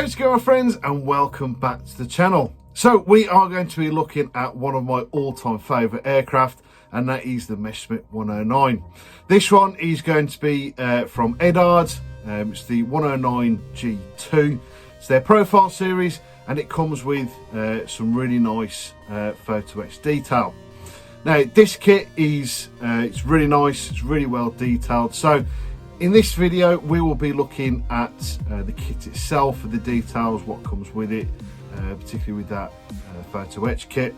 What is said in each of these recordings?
How's it going, my friends, and welcome back to the channel. So we are going to be looking at one of my all-time favourite aircraft, and that is the Messerschmitt 109. This one is going to be from Eduard. It's the 109 G-2. It's their profile series, and it comes with some really nice photo etch detail. Now this kit is it's really nice, it's really well detailed. So in this video we will be looking at the kit itself, and the details, what comes with it, particularly with that photo etch kit,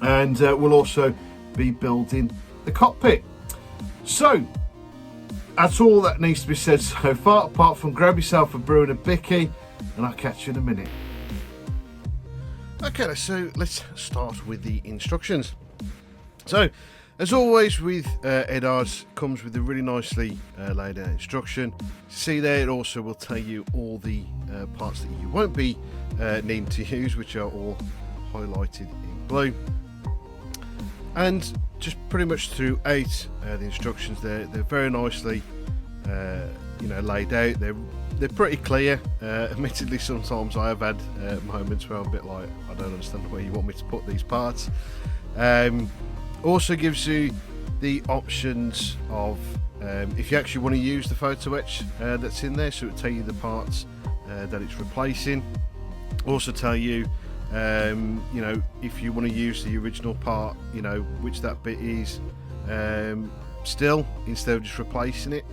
and we'll also be building the cockpit. So that's all that needs to be said so far, apart from grab yourself a brew and a bicky, and I'll catch you in a minute. Okay, so let's start with the instructions. So, as always with Eduard's, comes with a really nicely laid out instruction. See there, it also will tell you all the parts that you won't be needing to use, which are all highlighted in blue. And just pretty much throughout the instructions, they're very nicely laid out. They're pretty clear. Admittedly, sometimes I have had moments where I'm a bit like, I don't understand where you want me to put these parts. Also gives you the options of if you actually want to use the photo etch that's in there, so it'll tell you the parts that it's replacing. Also tell you, if you want to use the original part, which that bit is still, instead of just replacing it,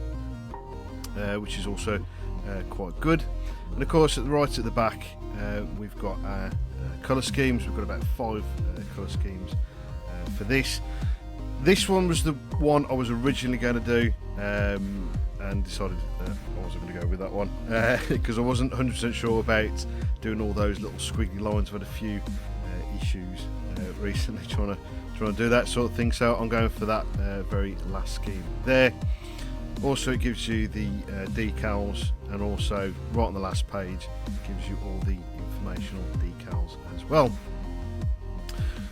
which is also quite good. And of course, right at the back, we've got our colour schemes. We've got about 5 colour schemes for this. This one was the one I was originally going to do, and decided I wasn't going to go with that one because I wasn't 100% sure about doing all those little squiggly lines. I've had a few issues recently trying to do that sort of thing, so I'm going for that very last scheme there. Also, it gives you the decals, and also right on the last page gives you all the informational decals as well.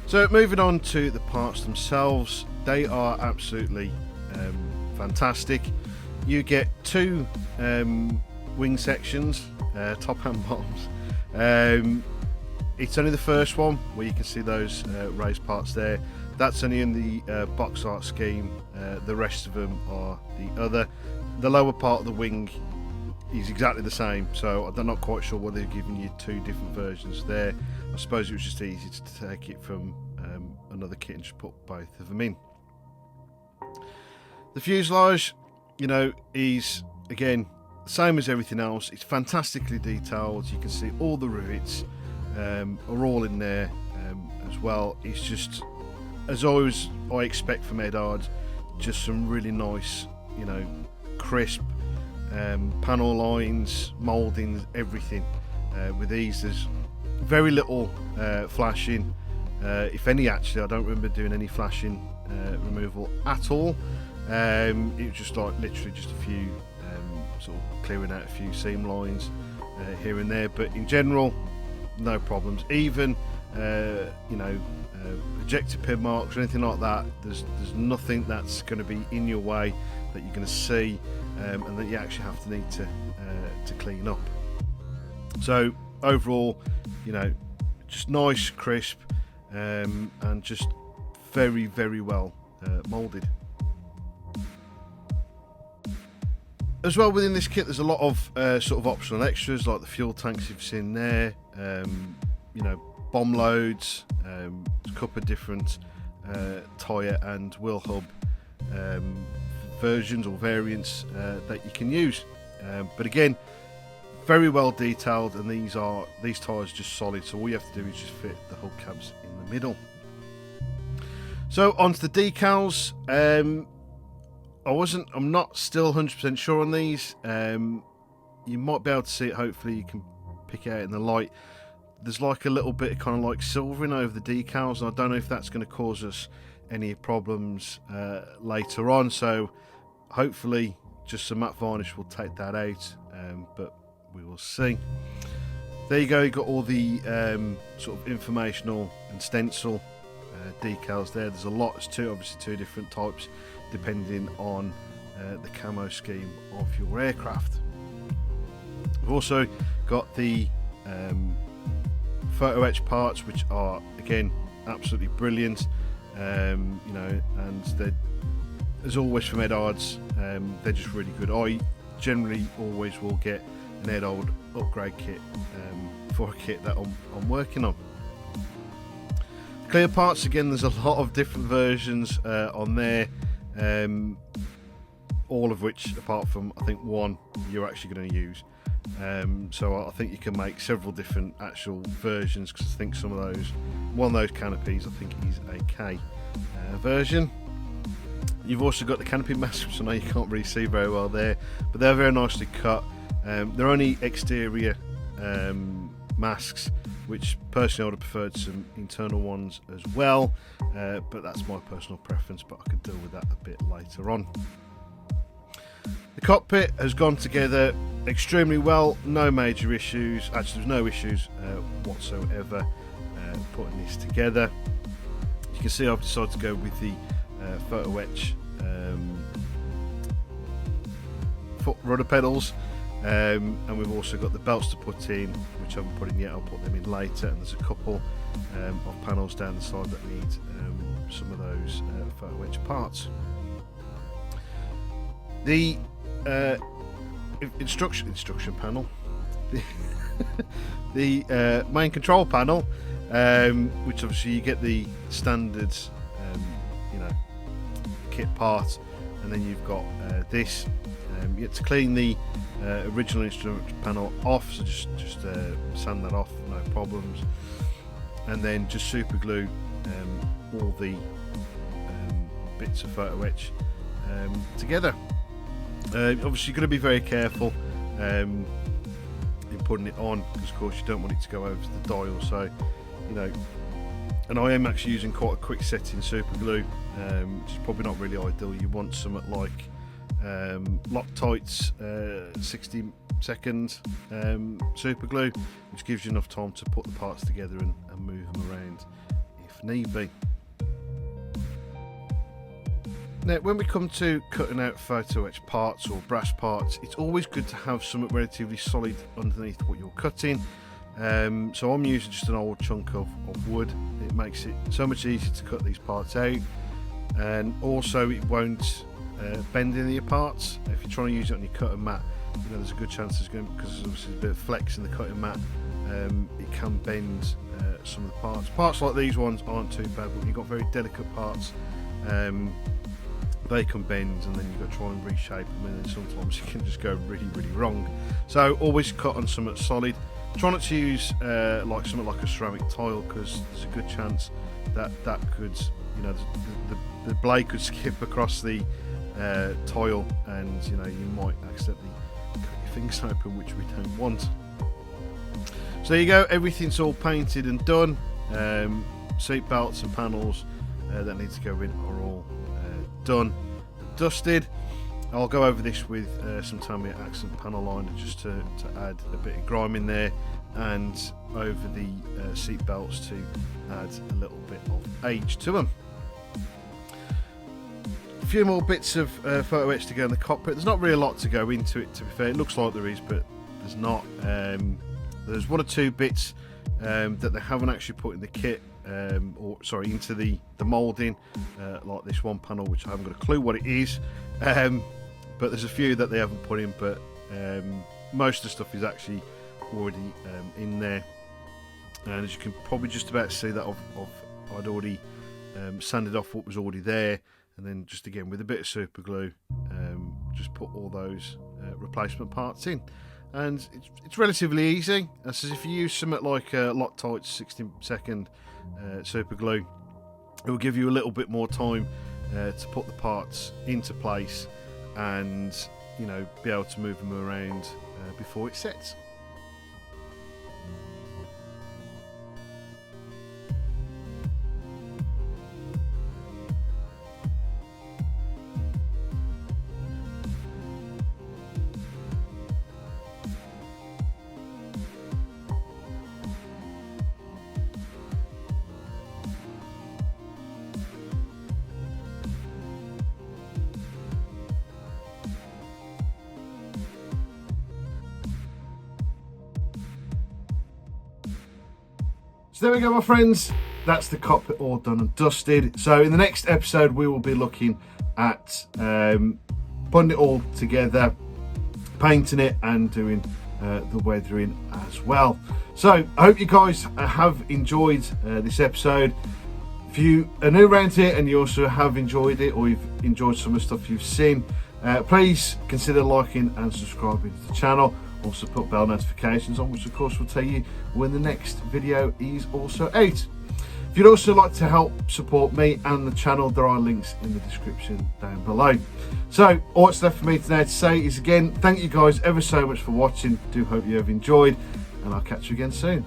So moving on to the parts themselves, they are absolutely fantastic. You get 2 wing sections, top and bottoms. It's only the first one where you can see those raised parts there. That's only in the box art scheme. The rest of them are the other. The lower part of the wing is exactly the same, so I'm not quite sure why they're giving you 2 different versions there. I suppose it was just easy to take it from another kit and just put both of them in. The fuselage, is again the same as everything else. It's fantastically detailed. You can see all the rivets are all in there as well. It's just, as always, I expect from Eduard, just some really nice, crisp panel lines, mouldings, everything. With these, there's very little flashing, if any. Actually, I don't remember doing any flashing removal at all. It was just like literally just a few sort of clearing out a few seam lines here and there, but in general, no problems. Even ejector pin marks or anything like that, there's nothing that's going to be in your way that you're going to see, and that you actually have to need to clean up. So overall, just nice, crisp, and just very, very well moulded. As well, within this kit, there's a lot of sort of optional extras, like the fuel tanks you've seen there, bomb loads, a couple of different tyre and wheel hub versions or variants that you can use. But again, very well detailed, and these tyres are just solid, so all you have to do is just fit the hubcaps in the middle. So onto the decals. I'm not still 100% sure on these. You might be able to see it, hopefully you can pick it out in the light. There's like a little bit of kind of like silvering over the decals, and I don't know if that's going to cause us any problems later on, so hopefully just some matte varnish will take that out, but we will see. There you go, you got all the sort of informational and stencil decals there. There's a lot, there's obviously 2 different types depending on the camo scheme of your aircraft. We've also got the photo etch parts, which are again absolutely brilliant. You know, and they're, as always from Eduard's, they're just really good. I generally always will get an Eduard upgrade kit for a kit that I'm working on. Clear parts, again, there's a lot of different versions on there, all of which, apart from I think one, you're actually going to use. So I think you can make several different actual versions, because I think one of those canopies I think is a K version. You've also got the canopy masks, which I know you can't really see very well there, but they're very nicely cut. They're only exterior masks, which personally I would have preferred some internal ones as well, but that's my personal preference, but I could deal with that a bit later on. The cockpit has gone together extremely well, no major issues. Actually, there's no issues whatsoever putting this together. You can see I've decided to go with the photo etch foot rudder pedals, and we've also got the belts to put in, which I haven't put in yet. I'll put them in later, and there's a couple of panels down the side that need some of those photo etch parts. The instruction panel, the main control panel, which obviously you get the standard you know, kit part, and then you've got this. You have to clean the original instrument panel off, so just sand that off, no problems, and then just super glue all the bits of photo etch together. Obviously you're going to be very careful in putting it on, because of course you don't want it to go over to the dial, so you know, and I am actually using quite a quick setting super glue, which is probably not really ideal. You want something like Loctite's 60-second super glue, which gives you enough time to put the parts together and move them around if need be. Now, when we come to cutting out photo etch parts or brass parts, it's always good to have something relatively solid underneath what you're cutting. So I'm using just an old chunk of wood. It makes it so much easier to cut these parts out, and also it won't bend any of your parts. If you're trying to use it on your cutting mat, you know, there's a good chance there's going, because there's obviously a bit of flex in the cutting mat, it can bend some of the parts. Parts like these ones aren't too bad, but when you've got very delicate parts, they can bend, and then you've got to try and reshape them, and then sometimes you can just go really, really wrong. So always cut on something solid. Try not to use like something like a ceramic tile, because there's a good chance that could, you know, the blade could skip across the tile, and you know, you might accidentally cut your fingers open, which we don't want. So there you go, everything's all painted and done. Seat belts and panels that need to go in are all done and dusted. I'll go over this with some Tamiya accent panel liner, just to add a bit of grime in there, and over the seat belts to add a little bit of age to them. A few more bits of photo etch to go in the cockpit. There's not really a lot to go into it, to be fair. It looks like there is, but there's not. There's one or two bits that they haven't actually put in the kit, or sorry, into the moulding, like this one panel, which I haven't got a clue what it is, but there's a few that they haven't put in, but most of the stuff is actually already in there, and as you can probably just about see that I'd already sanded off what was already there, and then just again with a bit of super glue just put all those replacement parts in. And it's relatively easy. That's as if you use something like Loctite's 60-second super glue, it will give you a little bit more time to put the parts into place, and you know, be able to move them around before it sets. So there we go, my friends. That's the cockpit all done and dusted. So in the next episode, we will be looking at putting it all together, painting it, and doing the weathering as well. So I hope you guys have enjoyed this episode. If you are new around here and you also have enjoyed it, or you've enjoyed some of the stuff you've seen, please consider liking and subscribing to the channel. Also put bell notifications on, which of course will tell you when the next video is also out. If you'd also like to help support me and the channel, there are links in the description down below. So all that's left for me today to say is, again, thank you guys ever so much for watching. Do hope you have enjoyed, and I'll catch you again soon.